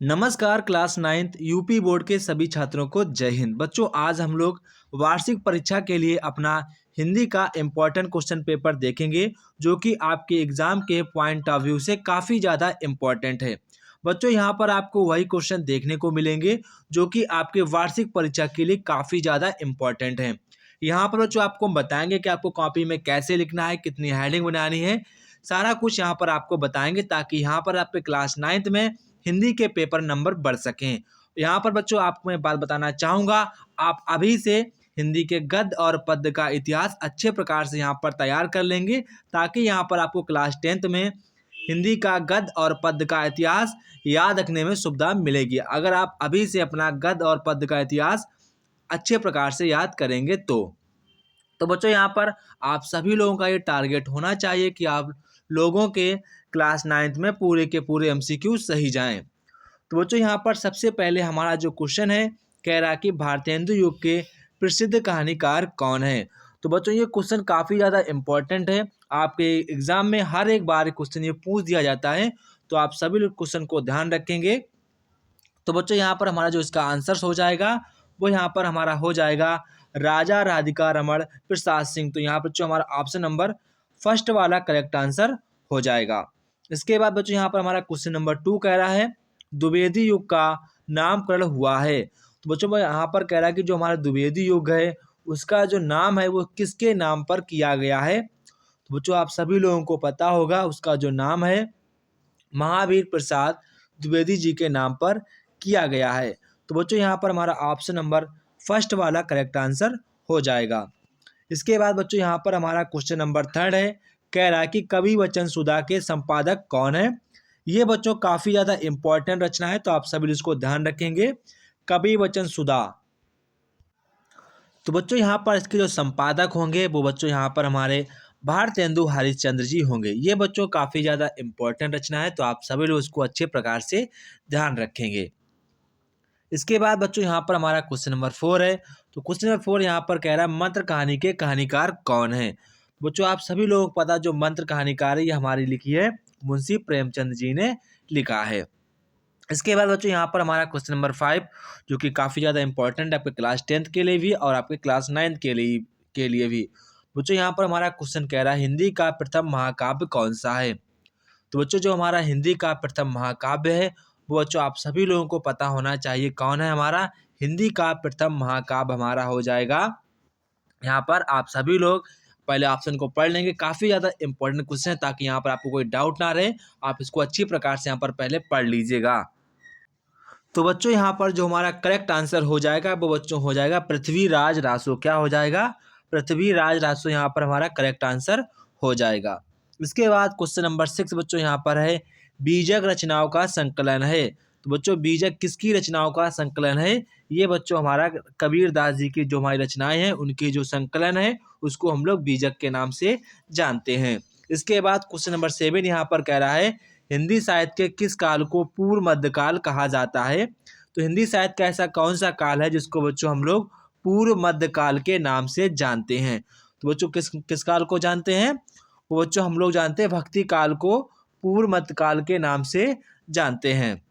नमस्कार class 9th UP board के सभी छात्रों को जय हिंद। बच्चों, आज हम लोग वार्षिक परीक्षा के लिए अपना हिंदी का इम्पोर्टेंट क्वेश्चन पेपर देखेंगे, जो कि आपके एग्जाम के पॉइंट ऑफ व्यू से काफ़ी ज़्यादा इम्पोर्टेंट है। बच्चों, यहाँ पर आपको वही क्वेश्चन देखने को मिलेंगे जो कि आपके वार्षिक परीक्षा के लिए काफ़ी ज़्यादा इम्पोर्टेंट है। यहाँ पर बच्चों आपको हम बताएंगे कि आपको कॉपी में कैसे लिखना है, कितनी हेडिंग बनानी है, सारा कुछ यहाँ पर आपको बताएंगे ताकि यहाँ पर आपके क्लास 9th में हिंदी के पेपर नंबर बढ़ सकें। यहाँ पर बच्चों आपको मैं बात बताना चाहूँगा, आप अभी से हिंदी के गद्य और पद्य का इतिहास अच्छे प्रकार से यहाँ पर तैयार कर लेंगे ताकि यहाँ पर आपको क्लास 10th में हिंदी का गद्य और पद्य का इतिहास याद रखने में सुविधा मिलेगी। अगर आप अभी से अपना गद्य और पद्य का इतिहास अच्छे प्रकार से याद करेंगे तो बच्चों यहाँ पर आप सभी लोगों का ये टारगेट होना चाहिए कि आप लोगों के क्लास 9th में पूरे के पूरे एमसीक्यू सही जाएं। तो बच्चों यहाँ पर सबसे पहले हमारा जो क्वेश्चन है, कह रहा है कि भारतेंदु युग के प्रसिद्ध कहानीकार कौन है। तो बच्चों ये क्वेश्चन काफ़ी ज़्यादा इम्पोर्टेंट है, आपके एग्जाम में हर एक बार क्वेश्चन ये पूछ दिया जाता है, तो आप सभी लोग क्वेश्चन को ध्यान रखेंगे। तो बच्चों यहाँ पर हमारा जो इसका आंसर हो जाएगा वो यहाँ पर हमारा हो जाएगा राजा राधिका रमण प्रसाद सिंह। तो यहाँ पर जो हमारा ऑप्शन नंबर फर्स्ट वाला करेक्ट आंसर हो जाएगा। इसके बाद बच्चों यहाँ पर हमारा क्वेश्चन नंबर 2 कह रहा है द्विवेदी युग का नामकरण हुआ है। तो बच्चों यहाँ पर कह रहा है कि जो हमारा द्विवेदी युग है उसका जो नाम है वो किसके नाम पर किया गया है। तो बच्चों आप सभी लोगों को पता होगा, उसका जो नाम है महावीर प्रसाद द्विवेदी जी के नाम पर किया गया है। तो बच्चों यहाँ पर हमारा ऑप्शन नंबर फर्स्ट वाला करेक्ट आंसर हो जाएगा। इसके बाद बच्चों यहाँ पर हमारा क्वेश्चन नंबर 3 है, कह रहा है कि कवि वचन सुधा के संपादक कौन है। ये बच्चों काफ़ी ज़्यादा इम्पोर्टेंट रचना है, तो आप सभी इसको ध्यान रखेंगे। कवि वचन सुधा, तो बच्चों यहाँ पर इसके जो संपादक होंगे वो बच्चों यहाँ पर हमारे भारतेंदु हरिश्चंद्र जी होंगे। ये बच्चों काफ़ी ज़्यादा इम्पोर्टेंट रचना है, तो आप सभी लोग इसको अच्छे प्रकार से ध्यान रखेंगे। इसके बाद बच्चों यहाँ पर हमारा क्वेश्चन नंबर 4 है। तो क्वेश्चन नंबर 4 यहाँ पर कह रहा है मंत्र कहानी के कहानीकार कौन है। बच्चों आप सभी लोगों को पता जो मंत्र कहानीकार है ये हमारी लिखी है मुंशी प्रेमचंद जी ने लिखा है। इसके बाद बच्चों यहाँ पर हमारा क्वेश्चन नंबर 5 जो कि काफ़ी ज़्यादा इंपॉर्टेंट है आपके क्लास 10th के लिए भी और आपके क्लास 9th के लिए भी। बच्चों यहाँ पर हमारा क्वेश्चन कह रहा है हिंदी का प्रथम महाकाव्य कौन सा है। तो बच्चों जो हमारा हिंदी का प्रथम महाकाव्य है वो बच्चों आप सभी लोगों को पता होना चाहिए कौन है। हमारा हिंदी का प्रथम महाकाव्य हमारा हो जाएगा, यहाँ पर आप सभी लोग पहले ऑप्शन को पढ़ लेंगे, काफ़ी ज़्यादा इंपॉर्टेंट क्वेश्चन है ताकि यहाँ पर आपको कोई डाउट ना रहे, आप इसको अच्छी प्रकार से यहाँ पर पहले पढ़ लीजिएगा। तो बच्चों यहाँ पर जो हमारा करेक्ट आंसर हो जाएगा वो बच्चों हो जाएगा पृथ्वीराज रासो। क्या हो जाएगा? पृथ्वीराज रासो यहाँ पर हमारा करेक्ट आंसर हो जाएगा। इसके बाद क्वेश्चन नंबर 6 बच्चों यहाँ पर है बीजक रचनाओं का संकलन है। तो बच्चों बीजक किसकी रचनाओं का संकलन है? ये बच्चों हमारा कबीर दास जी की जो हमारी रचनाएं हैं उनकी जो संकलन है उसको हम लोग बीजक के नाम से जानते हैं। इसके बाद क्वेश्चन नंबर 7 यहाँ पर कह रहा है हिंदी साहित्य के किस काल को पूर्व मध्यकाल कहा जाता है। तो हिंदी साहित्य का ऐसा कौन सा काल है जिसको बच्चों हम लोग पूर्व मध्यकाल के नाम से जानते हैं। तो बच्चों किस किस काल को जानते हैं? वो बच्चों हम लोग जानते हैं भक्ति काल को पूर्व मध्यकाल के नाम से जानते हैं।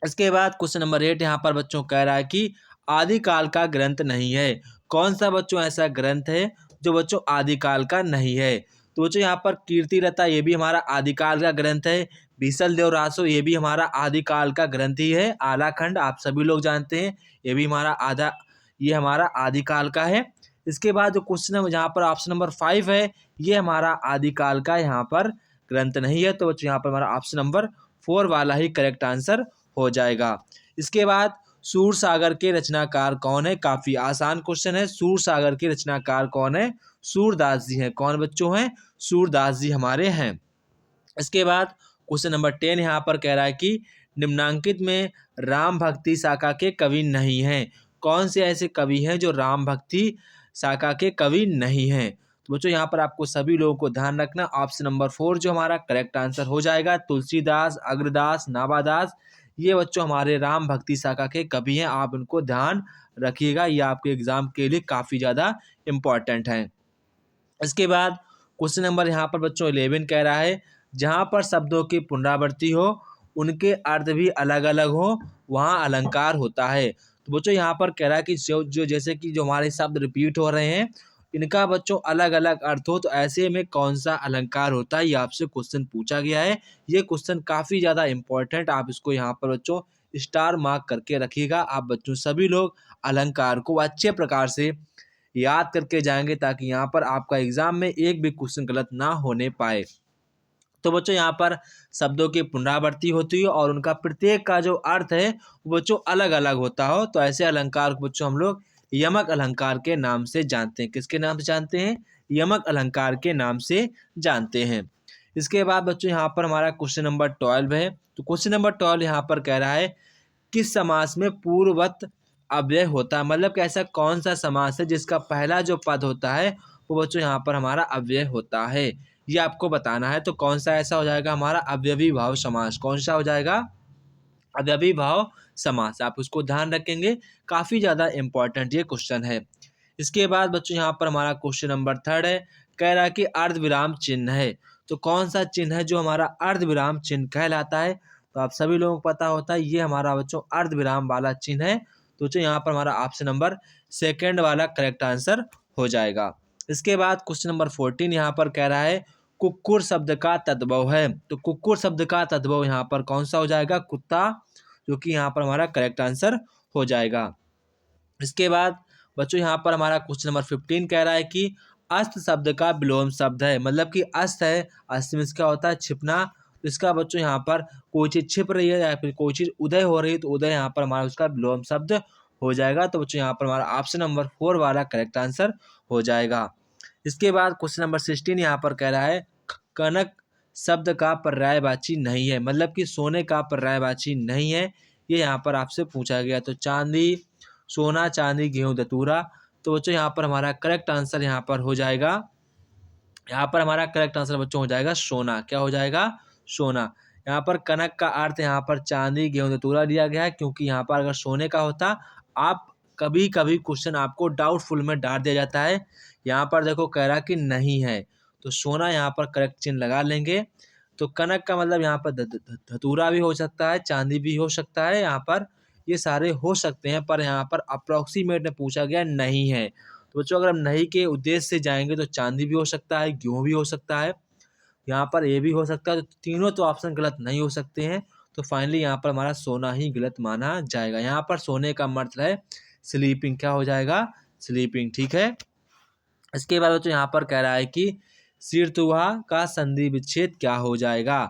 इसके बाद क्वेश्चन नंबर 8 यहाँ पर बच्चों कह रहा है कि आदिकाल का ग्रंथ नहीं है। कौन सा बच्चों ऐसा ग्रंथ है जो बच्चों आदिकाल का नहीं है। तो बच्चों यहाँ पर कीर्तिरता ये भी हमारा आदिकाल का ग्रंथ है। बीसल देव रासो ये भी हमारा आदिकाल का ग्रंथ ही है। आलाखंड आप सभी लोग जानते हैं ये भी ये हमारा आदिकाल का है। इसके बाद जो क्वेश्चन है जहाँ पर ऑप्शन नंबर 5 है ये हमारा आदिकाल का यहाँ पर ग्रंथ नहीं है। तो बच्चों यहाँ पर हमारा ऑप्शन नंबर 4 वाला ही करेक्ट आंसर हो जाएगा। इसके बाद सूरसागर के रचनाकार कौन है। काफ़ी आसान क्वेश्चन है। सूरसागर के रचनाकार कौन है? सूरदास जी हैं। कौन बच्चों हैं? सूरदास जी हमारे हैं। इसके बाद क्वेश्चन नंबर 10 यहाँ पर कह रहा है कि निम्नांकित में राम भक्ति शाखा के कवि नहीं हैं। कौन से ऐसे कवि हैं जो राम भक्ति शाखा के कवि नहीं हैं। तो बच्चों यहाँ पर आपको सभी लोगों को ध्यान रखना ऑप्शन नंबर 4 जो हमारा करेक्ट आंसर हो जाएगा। तुलसीदास, अग्रदास, नाभादास ये बच्चों हमारे राम भक्ति शाखा के कवि हैं। आप इनको ध्यान रखिएगा, ये आपके एग्जाम के लिए काफ़ी ज़्यादा इम्पॉर्टेंट हैं। इसके बाद क्वेश्चन नंबर यहाँ पर बच्चों 11 कह रहा है जहाँ पर शब्दों की पुनरावृत्ति हो उनके अर्थ भी अलग अलग हों वहाँ अलंकार होता है। तो बच्चों यहाँ पर कह रहा है कि जो जो जैसे कि जो हमारे शब्द रिपीट हो रहे हैं इनका बच्चों अलग अलग अर्थ हो, तो ऐसे में कौन सा अलंकार होता है, ये आपसे क्वेश्चन पूछा गया है। ये क्वेश्चन काफ़ी ज़्यादा इंपॉर्टेंट, आप इसको यहाँ पर बच्चों स्टार मार्क करके रखिएगा। आप बच्चों सभी लोग अलंकार को अच्छे प्रकार से याद करके जाएंगे ताकि यहाँ पर आपका एग्जाम में एक भी क्वेश्चन गलत ना होने पाए। तो बच्चों यहाँ पर शब्दों की पुनरावृत्ति होती है और उनका प्रत्येक का जो अर्थ है वो बच्चों अलग अलग होता हो, तो ऐसे अलंकार को बच्चों हम लोग यमक अलंकार के नाम से जानते हैं। किसके नाम से जानते हैं? यमक अलंकार के नाम से जानते हैं। इसके बाद बच्चों यहाँ पर हमारा क्वेश्चन नंबर 12 है। तो क्वेश्चन नंबर 12 यहाँ पर कह रहा है किस समास में पूर्ववत अव्यय होता है, मतलब कि ऐसा कौन सा समास है जिसका पहला जो पद होता है वो बच्चों यहाँ पर हमारा अव्यय होता है, ये आपको बताना है। तो कौन सा ऐसा हो जाएगा हमारा अव्ययी भाव समास, कौन सा हो जाएगा अव्ययी भाव समास, आप उसको ध्यान रखेंगे, काफ़ी ज़्यादा इंपॉर्टेंट ये क्वेश्चन है। इसके बाद बच्चों यहाँ पर हमारा क्वेश्चन नंबर 3 है, कह रहा है कि अर्धविराम चिन्ह है। तो कौन सा चिन्ह है जो हमारा अर्धविराम चिन्ह कहलाता है? तो आप सभी लोगों को पता होता है ये हमारा बच्चों अर्धविराम वाला चिन्ह है। तो बच्चों यहाँ पर हमारा ऑप्शन नंबर सेकंड वाला करेक्ट आंसर हो जाएगा। इसके बाद क्वेश्चन नंबर 14 यहाँ पर कह रहा है कुक्कुर शब्द का तद्भव है। तो कुक्कुर शब्द का तद्भव यहाँ पर कौन सा हो जाएगा? कुत्ता, जो कि यहाँ पर हमारा करेक्ट आंसर हो जाएगा। इसके बाद बच्चों यहाँ पर हमारा क्वेश्चन नंबर 15 कह रहा है कि अस्त शब्द का विलोम शब्द है, मतलब कि अस्त है, अस्त में इसका होता है छिपना। तो इसका बच्चों यहाँ पर कोई चीज़ छिप रही है या फिर कोई चीज़ उदय हो रही है तो उदय यहाँ पर हमारा उसका विलोम शब्द हो जाएगा। तो बच्चों यहाँ पर हमारा ऑप्शन नंबर 4 वाला करेक्ट आंसर हो जाएगा। इसके बाद क्वेश्चन नंबर 16 यहाँ पर कह रहा है कनक शब्द का पर्यायवाची नहीं है, मतलब कि सोने का पर्यायवाची नहीं है, ये यहाँ पर आपसे पूछा गया। तो चांदी, सोना, चांदी, गेहूं, धतूरा। तो बच्चों यहाँ पर हमारा करेक्ट आंसर यहाँ पर हो जाएगा, यहाँ पर हमारा करेक्ट आंसर बच्चों हो जाएगा सोना। क्या हो जाएगा? सोना। यहाँ पर कनक का अर्थ यहाँ पर चांदी, गेहूं, धतूरा दिया गया है, क्योंकि यहाँ पर अगर सोने का होता, आप कभी कभी क्वेश्चन आपको डाउटफुल में डाल दिया जाता है, यहाँ पर देखो कह रहा कि नहीं है, तो सोना यहाँ पर करेक्ट चिन्ह लगा लेंगे। तो कनक का मतलब यहाँ पर धतूरा भी हो सकता है, चांदी भी हो सकता है, यहाँ पर ये सारे हो सकते हैं, पर यहाँ पर अप्रोक्सीमेट में पूछा गया नहीं है। तो बच्चों अगर हम नहीं के उद्देश्य से जाएंगे तो चांदी भी हो सकता है, गेहूँ भी हो सकता है, यहाँ पर ये भी हो सकता है, तो तीनों तो ऑप्शन गलत नहीं हो सकते हैं। तो फाइनली यहाँ पर हमारा सोना ही गलत माना जाएगा। यहाँ पर सोने का मतलब है स्लीपिंग, क्या हो जाएगा? स्लीपिंग, ठीक है। इसके बाद बच्चों यहाँ पर कह रहा है कि शीर्तुआ का संधि विच्छेद क्या हो जाएगा?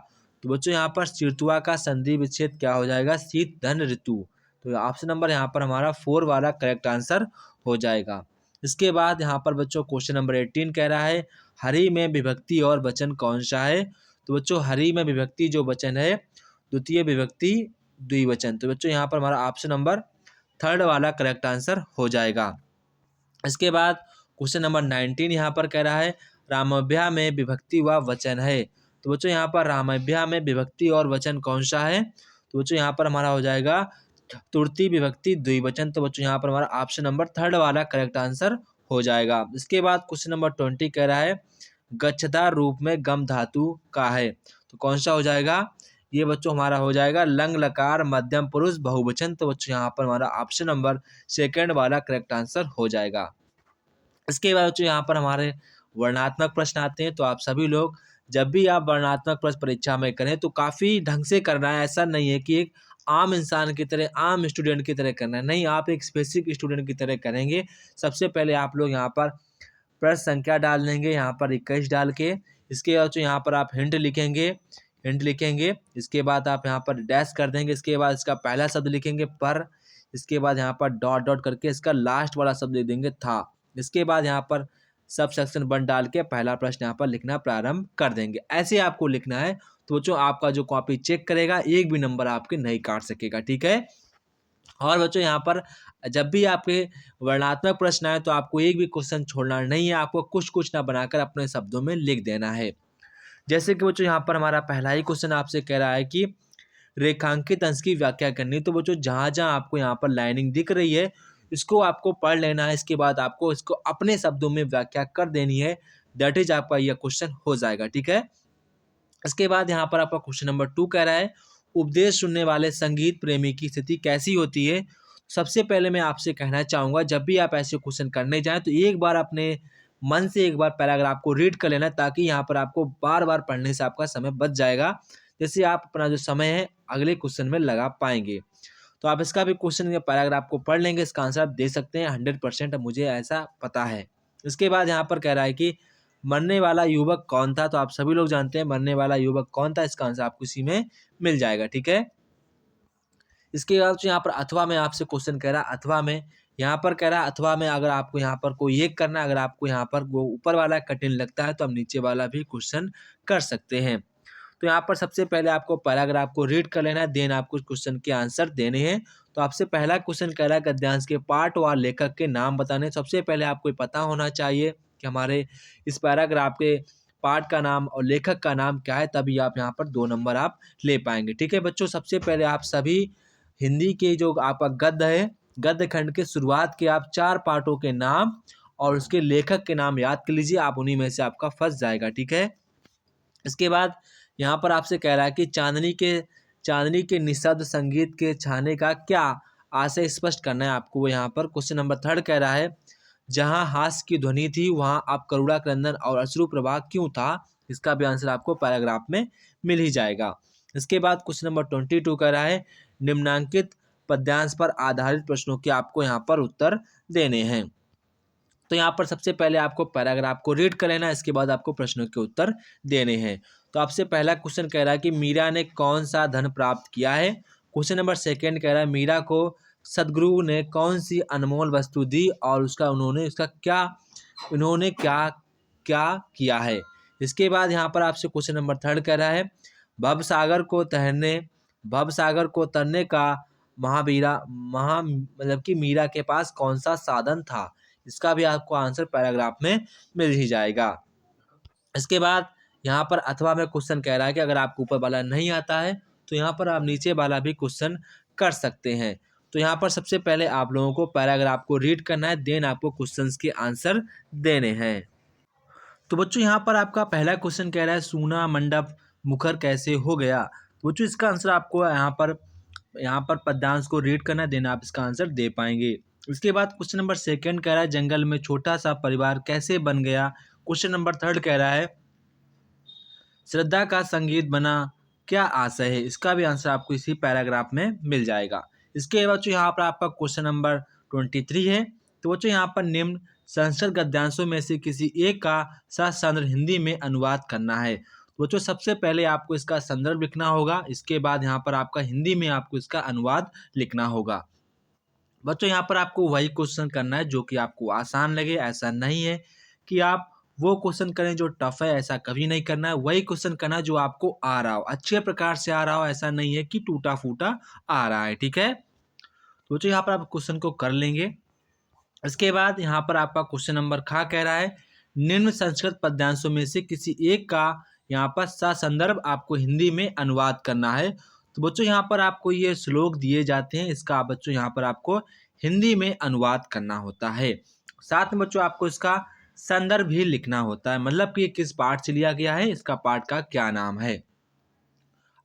तो बच्चों यहाँ पर शीर्तुआ का संधि विच्छेद क्या हो जाएगा? शीत धन ऋतु। तो ऑप्शन नंबर यहाँ पर हमारा 4 वाला करेक्ट आंसर हो जाएगा। इसके बाद यहाँ पर बच्चों क्वेश्चन नंबर 18 कह रहा है हरि में विभक्ति और वचन कौन सा है? तो बच्चों हरि में विभक्ति जो वचन है द्वितीय विभक्ति द्विवचन। तो बच्चों यहाँ पर हमारा ऑप्शन नंबर 3 वाला करेक्ट आंसर हो जाएगा। इसके बाद क्वेश्चन नंबर 19 यहाँ पर कह रहा है रामभ्या में विभक्ति व वचन है। तो बच्चों यहाँ पर रामभ्या में विभक्ति और वचन कौन सा है? तो बच्चों यहाँ पर हमारा हो जाएगा तृतीय विभक्ति द्विवचन। तो बच्चों यहाँ पर हमारा ऑप्शन नंबर 3 वाला करेक्ट आंसर हो जाएगा। इसके बाद क्वेश्चन नंबर 20 कह रहा है गच्छता रूप में गम धातु का है। तो कौन सा हो जाएगा? ये बच्चों हमारा हो जाएगा लंग लकार मध्यम पुरुष बहुवचन। तो बच्चों यहाँ पर हमारा ऑप्शन नंबर 2 वाला करेक्ट आंसर हो जाएगा। इसके बाद बच्चों यहाँ पर हमारे वर्णात्मक प्रश्न आते हैं। तो आप सभी लोग जब भी आप वर्णात्मक प्रश्न परीक्षा में करें तो काफ़ी ढंग से करना है, ऐसा नहीं है कि एक आम इंसान की तरह, आम स्टूडेंट की तरह करना है, नहीं, आप एक स्पेसिफिक स्टूडेंट की तरह करेंगे। सबसे पहले आप लोग यहाँ पर प्रश्न संख्या डाल देंगे, यहाँ पर 21 डाल के। इसके बाद यहाँ पर आप हिंट लिखेंगे। इसके बाद आप यहाँ पर डैश कर देंगे। इसके बाद इसका पहला शब्द लिखेंगे पर, इसके बाद यहाँ पर डॉट डॉट करके इसका लास्ट वाला शब्द लिख देंगे था। इसके बाद यहाँ पर सब सेक्शन 1 डाल के पहला प्रश्न यहाँ पर लिखना प्रारंभ कर देंगे। ऐसे आपको लिखना है। तो बच्चों आपका जो कॉपी चेक करेगा एक भी नंबर आपके नहीं काट सकेगा, ठीक है। और बच्चों यहाँ पर जब भी आपके वर्णात्मक प्रश्न आए तो आपको एक भी क्वेश्चन छोड़ना नहीं है, आपको कुछ कुछ ना बनाकर अपने शब्दों में लिख देना है। जैसे कि बच्चों यहाँ पर हमारा पहला ही क्वेश्चन आपसे कह रहा है कि रेखांकित अंश की व्याख्या करनी। तो बच्चों जहाँ जहाँ आपको यहाँ पर लाइनिंग दिख रही है इसको आपको पढ़ लेना है, इसके बाद आपको इसको अपने शब्दों में व्याख्या कर देनी है। दैट इज आपका यह क्वेश्चन हो जाएगा, ठीक है। इसके बाद यहाँ पर आपका क्वेश्चन नंबर 2 कह रहा है उपदेश सुनने वाले संगीत प्रेमी की स्थिति कैसी होती है? सबसे पहले मैं आपसे कहना चाहूँगा, जब भी आप ऐसे क्वेश्चन करने जाएँ तो एक बार अपने मन से एक बार पैराग्राफ को रीड कर लेना, ताकि यहाँ पर आपको बार-बार पढ़ने से आपका समय बच जाएगा। जिससे आप अपना जो समय है अगले क्वेश्चन में लगा पाएँगे। तो आप इसका भी क्वेश्चन या पैराग्राफ को पढ़ लेंगे, इसका आंसर आप दे सकते हैं 100%, मुझे ऐसा पता है। इसके बाद यहाँ पर कह रहा है कि मरने वाला युवक कौन था? तो आप सभी लोग जानते हैं मरने वाला युवक कौन था, इसका आंसर आपको इसी में मिल जाएगा, ठीक है? इसके बाद जो यहाँ पर अथवा में आपसे क्वेश्चन कह रहा है, अथवा में यहाँ पर कह रहा है, अथवा में अगर आपको यहाँ पर कोई एक करना है, अगर आपको यहाँ पर वो ऊपर वाला कठिन लगता है तो आप नीचे वाला भी क्वेश्चन कर सकते हैं। तो यहाँ पर सबसे पहले आपको पैराग्राफ को रीड कर लेना है, देन आपको क्वेश्चन के आंसर देने हैं। तो आपसे पहला क्वेश्चन कह रहा है गद्यांश के पाठ व लेखक के नाम बताने। सबसे पहले आपको ये पता होना चाहिए कि हमारे इस पैराग्राफ के पाठ का नाम और लेखक का नाम क्या है, तभी आप यहाँ पर 2 नंबर आप ले पाएंगे, ठीक है बच्चों। सबसे पहले आप सभी हिंदी के जो आपका गद्य है, गद्य खंड के शुरुआत के आप 4 पाठों के नाम और उसके लेखक के नाम याद कर लीजिए, आप उन्हीं में से आपका फंस जाएगा, ठीक है। इसके बाद यहाँ पर आपसे कह रहा है कि चांदनी के निःशब्द संगीत के छाने का क्या आशय स्पष्ट करना है आपको। वो यहाँ पर क्वेश्चन नंबर 3 कह रहा है, जहाँ हास्य की ध्वनि थी वहाँ अब करुणा क्रंदन और अश्रु प्रवाह क्यों था। इसका भी आंसर आपको पैराग्राफ में मिल ही जाएगा। इसके बाद क्वेश्चन नंबर 22 कह रहा है, निम्नांकित पद्यांश पर आधारित प्रश्नों के आपको यहाँ पर उत्तर देने हैं। तो यहाँ पर सबसे पहले आपको पैराग्राफ को रीड कर लेना है, इसके बाद आपको प्रश्नों के उत्तर देने हैं। तो आपसे पहला क्वेश्चन कह रहा है कि मीरा ने कौन सा धन प्राप्त किया है। क्वेश्चन नंबर 2 कह रहा है, मीरा को सदगुरु ने कौन सी अनमोल वस्तु दी और उन्होंने क्या क्या किया है। इसके बाद यहाँ पर आपसे क्वेश्चन नंबर 3 कह रहा है, भवसागर को तरने का मतलब कि मीरा के पास कौन सा साधन था। इसका भी आपको आंसर पैराग्राफ में मिल ही जाएगा। इसके बाद यहाँ पर अथवा में क्वेश्चन कह रहा है कि अगर आपको ऊपर वाला नहीं आता है तो यहाँ पर आप नीचे वाला भी क्वेश्चन कर सकते हैं। तो यहाँ पर सबसे पहले आप लोगों को पैराग्राफ को रीड करना है, देन आपको क्वेश्चंस के आंसर देने हैं। तो बच्चों यहाँ पर आपका पहला क्वेश्चन कह रहा है, सूना मंडप मुखर कैसे हो गया। तो बच्चों इसका आंसर आपको यहाँ पर पद्यांश को रीड करना है, देन आप इसका आंसर दे पाएंगे। इसके बाद क्वेश्चन नंबर 2 कह रहा है, जंगल में छोटा सा परिवार कैसे बन गया। क्वेश्चन नंबर 3 कह रहा है, श्रद्धा का संगीत बना क्या आशय है। इसका भी आंसर आपको इसी पैराग्राफ में मिल जाएगा। इसके बाद जो यहाँ पर आपका क्वेश्चन नंबर 23 है, तो बच्चों यहाँ पर निम्न संस्कृत गद्यांशों में से किसी एक का ससंदर्भ हिंदी में अनुवाद करना है। तो बच्चों सबसे पहले आपको इसका संदर्भ लिखना होगा, इसके बाद यहाँ पर आपका हिंदी में आपको इसका अनुवाद लिखना होगा। बच्चों यहाँ पर आपको वही क्वेश्चन करना है जो कि आपको आसान लगे, ऐसा नहीं है कि आप वो क्वेश्चन करें जो टफ है, ऐसा कभी नहीं करना है। वही क्वेश्चन करना है जो आपको आ रहा हो, अच्छे प्रकार से आ रहा हो, ऐसा नहीं है कि टूटा फूटा आ रहा है, ठीक है। तो बच्चों यहाँ पर आप क्वेश्चन को कर लेंगे। इसके बाद यहाँ पर आपका क्वेश्चन नंबर खा कह रहा है, निम्न संस्कृत पद्यांशों में से किसी एक का यहाँ पर ससंदर्भ आपको हिंदी में अनुवाद करना है। तो बच्चों यहाँ पर आपको ये श्लोक दिए जाते हैं, इसका बच्चों यहाँ पर आपको हिंदी में अनुवाद करना होता है। साथ में बच्चों आपको इसका संदर्भ भी लिखना होता है, मतलब कि किस पाठ से लिया गया है, इसका पाठ का क्या नाम है।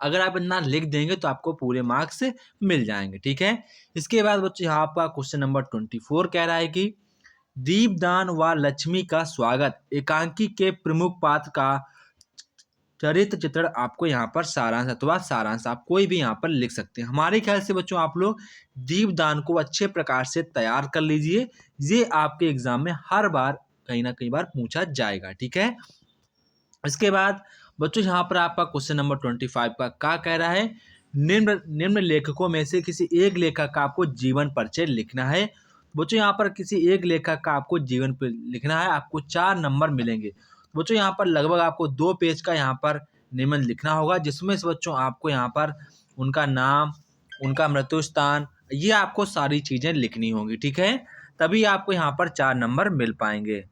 अगर आप इतना लिख देंगे तो आपको पूरे मार्क्स मिल जाएंगे, ठीक है। इसके बाद बच्चों यहाँ पर क्वेश्चन नंबर 24 कह रहा है कि दीपदान व लक्ष्मी का स्वागत एकांकी के प्रमुख पात्र का चरित्र चित्रण आपको यहाँ पर सारांश आप कोई भी यहाँ पर लिख सकते हैं। हमारे ख्याल से बच्चों आप लोग दीपदान को अच्छे प्रकार से तैयार कर लीजिए, ये आपके एग्जाम में हर बार कहीं ना कहीं बार पूछा जाएगा, ठीक है। इसके बाद बच्चों यहाँ पर आपका क्वेश्चन नंबर 25 का क्या कह रहा है, निम्न लेखकों में से किसी एक लेखक का आपको जीवन परिचय लिखना है। बच्चों यहाँ पर किसी एक लेखक का आपको जीवन पर लिखना है, आपको 4 नंबर मिलेंगे। बच्चों यहाँ पर लगभग आपको 2 पेज का यहाँ पर निबंध लिखना होगा, जिसमें से बच्चों आपको यहाँ पर उनका नाम, उनका मृत्यु स्थान, ये आपको सारी चीज़ें लिखनी होंगी, ठीक है। तभी आपको यहाँ पर 4 नंबर मिल पाएंगे।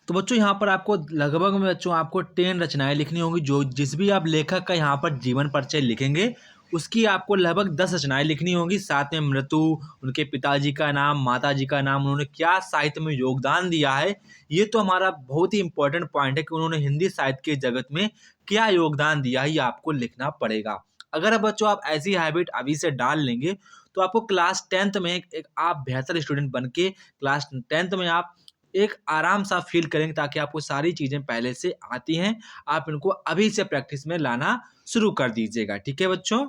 तो बच्चों यहाँ पर आपको लगभग में बच्चों आपको 10 रचनाएं लिखनी होंगी। जो जिस भी आप लेखक का यहाँ पर जीवन परिचय लिखेंगे उसकी आपको लगभग 10 रचनाएं लिखनी होंगी। साथ में मृत्यु, उनके पिताजी का नाम, माताजी का नाम, उन्होंने क्या साहित्य में योगदान दिया है। ये तो हमारा बहुत ही इंपॉर्टेंट पॉइंट है कि उन्होंने हिंदी साहित्य के जगत में क्या योगदान दिया है, ये आपको लिखना पड़ेगा। अगर बच्चों आप ऐसी हैबिट अभी से डाल लेंगे तो आपको क्लास 10th में एक आप बेहतर स्टूडेंट बन के क्लास 10th में आप एक आराम सा फील करेंगे, ताकि आपको सारी चीज़ें पहले से आती हैं। आप इनको अभी से प्रैक्टिस में लाना शुरू कर दीजिएगा, ठीक है बच्चों।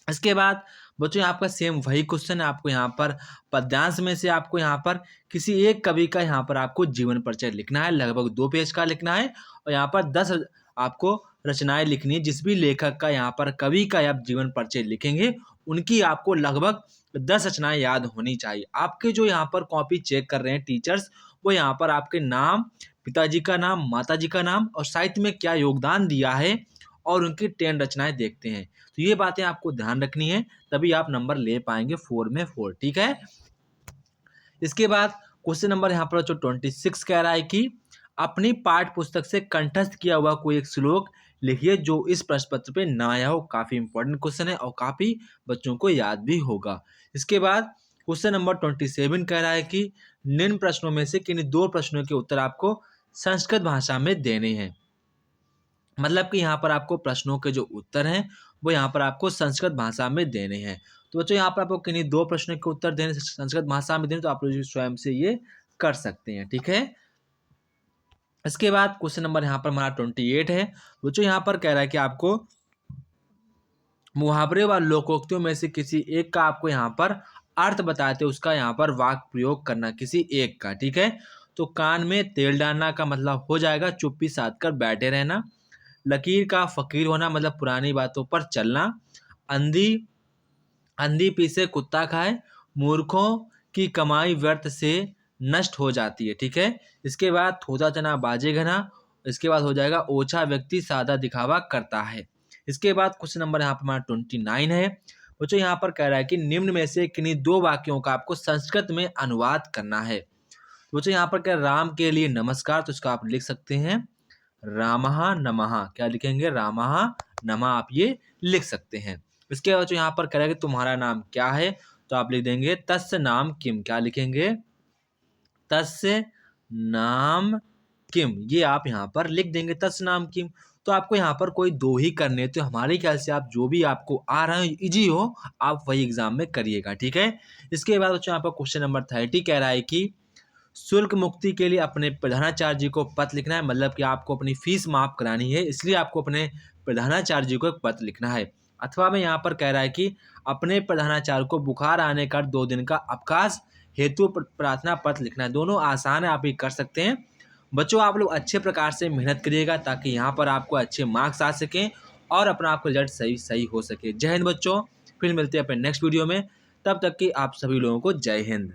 इसके बाद बच्चों यहाँ आपका सेम वही क्वेश्चन है, आपको यहाँ पर पद्यांश में से आपको यहाँ पर किसी एक कवि का यहाँ पर आपको जीवन परिचय लिखना है, लगभग 2 पेज का लिखना है, और यहाँ पर 10 आपको रचनाएं लिखनी है। जिस भी लेखक का यहाँ पर कवि का आप जीवन परिचय लिखेंगे उनकी आपको लगभग 10 रचनाएं याद होनी चाहिए। आपके जो यहाँ पर कॉपी चेक कर रहे हैं टीचर्स, वो यहाँ पर आपके नाम, पिताजी का नाम, माताजी का नाम और साहित्य में क्या योगदान दिया है और उनकी 10 रचनाएं देखते हैं। तो ये बातें आपको ध्यान रखनी है, तभी आप नंबर ले पाएंगे 4 में 4, ठीक है। इसके बाद क्वेश्चन नंबर यहाँ पर जो 26 कह रहा है कि अपनी पाठ्य पुस्तक से कंठस्थ किया हुआ कोई एक श्लोक लिखिए जो इस प्रश्न पत्र पे ना आया हो। काफी इंपॉर्टेंट क्वेश्चन है और काफी बच्चों को याद भी होगा। इसके बाद क्वेश्चन नंबर 27 कह रहा है कि निम्न प्रश्नों में से किन्हीं 2 प्रश्नों के उत्तर आपको संस्कृत भाषा में देने हैं। मतलब कि यहाँ पर आपको प्रश्नों के जो उत्तर हैं वो यहाँ पर आपको संस्कृत भाषा में देने हैं। तो बच्चों यहाँ पर आपको किन्हीं 2 प्रश्नों के उत्तर देने संस्कृत भाषा में देने, तो आप लोग स्वयं से ये कर सकते हैं, ठीक है। इसके बाद क्वेश्चन नंबर यहाँ पर हमारा 28 है। बच्चों यहाँ पर कह रहा है कि आपको मुहावरे व लोकोक्तियों में से किसी एक का आपको यहाँ पर अर्थ बताते उसका यहाँ पर वाक्य प्रयोग करना, किसी एक का, ठीक है। तो कान में तेल डालना का मतलब हो जाएगा चुप्पी साध कर बैठे रहना। लकीर का फकीर होना मतलब पुरानी बातों पर चलना। अंधी अंधी पीसे कुत्ता खाए, मूर्खों की कमाई व्यर्थ से नष्ट हो जाती है, ठीक है। इसके बाद थोथा चना बाजे घना। इसके बाद हो जाएगा ओछा व्यक्ति सादा दिखावा करता है। इसके बाद क्वेश्चन नंबर यहाँ पर हमारा 29 है। बच्चों यहाँ पर कह रहा है कि निम्न में से किन्हीं 2 वाक्यों का आपको संस्कृत में अनुवाद करना है। बच्चों यहाँ पर क्या राम के लिए नमस्कार, तो इसका आप लिख सकते हैं रामः नमः। क्या लिखेंगे? रामः नमः, आप ये लिख सकते हैं। इसके बाद जो यहाँ पर कह रहा है कि तुम्हारा नाम क्या है, तो आप लिख देंगे तस्य नाम किम। क्या लिखेंगे? तस्य नाम किम, ये आप यहाँ पर लिख देंगे तस्य नाम किम। तो आपको यहाँ पर कोई 2 ही करने, तो हमारे ख्याल से आप जो भी आपको आ रहा है इजी हो आप वही एग्जाम में करिएगा, ठीक है। इसके बाद बच्चों यहाँ पर क्वेश्चन नंबर 30 कह रहा है कि शुल्क मुक्ति के लिए अपने प्रधानाचार्य जी को पत्र लिखना है। मतलब कि आपको अपनी फीस माफ करानी है, इसलिए आपको अपने प्रधानाचार्य जी को एक पत्र लिखना है। अथवा में यहाँ पर कह रहा है कि अपने प्रधानाचार्य को बुखार आने का 2 दिन का अवकाश हेतु प्रार्थना पत्र लिखना है। दोनों आसान है, आप ये कर सकते हैं। बच्चों आप लोग अच्छे प्रकार से मेहनत करिएगा ताकि यहाँ पर आपको अच्छे मार्क्स आ सकें और अपना आपको रिजल्ट सही हो सके। जय हिंद बच्चों, फिर मिलते हैं अपने नेक्स्ट वीडियो में। तब तक कि आप सभी लोगों को जय हिंद।